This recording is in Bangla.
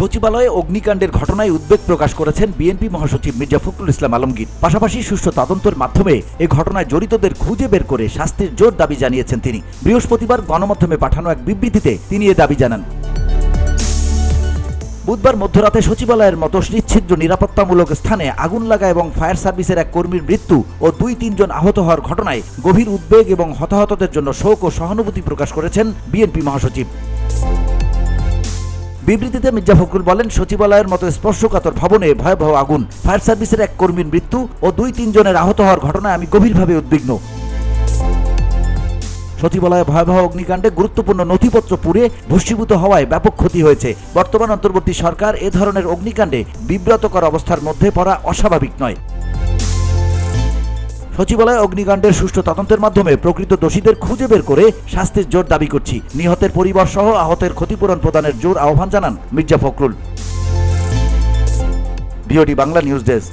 সচিবালয়ে অগ্নিকাণ্ডের ঘটনায় উদ্বেগ প্রকাশ করেছেন বিএনপি মহাসচিব মির্জা ফখরুল ইসলাম আলমগীর। পাশাপাশি সুষ্ঠু তদন্তের মাধ্যমে এই ঘটনায় জড়িতদের খুঁজে বের করে শাস্তির জোর দাবি জানিয়েছেন তিনি। বৃহস্পতিবার গণমাধ্যমে পাঠানো এক বিবৃতিতে তিনি এ দাবি জানান। বুধবার মধ্যরাতে সচিবালয়ের মতো নিচ্ছিদ্র নিরাপত্তামূলক স্থানে আগুন লাগা এবং ফায়ার সার্ভিসের এক কর্মীর মৃত্যু ও 2-3 জন আহত হওয়ার ঘটনায় গভীর উদ্বেগ এবং হতাহতদের জন্য শোক ও সহানুভূতি প্রকাশ করেছেন বিএনপি মহাসচিব। বিবৃতিতে মির্জা ফখরুল বলেন, সচিবালয়ের মতো স্পর্শকাতর ভবনে ভয়াবহ আগুন, ফায়ার সার্ভিসের এক কর্মীর মৃত্যু ও 2-3 জনের আহত হওয়ার ঘটনায় আমি গভীরভাবে উদ্বিগ্ন। সচিবালয়ে ভয়াবহ অগ্নিকাণ্ডে গুরুত্বপূর্ণ নথিপত্র পুড়ে ভস্মীভূত হওয়ায় ব্যাপক ক্ষতি হয়েছে। বর্তমান অন্তর্বর্তী সরকার এ ধরনের অগ্নিকাণ্ডে বিব্রতকর অবস্থার মধ্যে পড়া অস্বাভাবিক নয়। সচিবালয় অগ্নিকাণ্ডের সুষ্ঠু তদন্তের মাধ্যমে প্রকৃত দোষীদের খুঁজে বের করে শাস্তির জোর দাবি করছি। নিহতের পরিবার সহ আহতের ক্ষতিপূরণ প্রদানের জোর আহ্বান জানান Mirza Fakhrul. VOD Bangla news desk.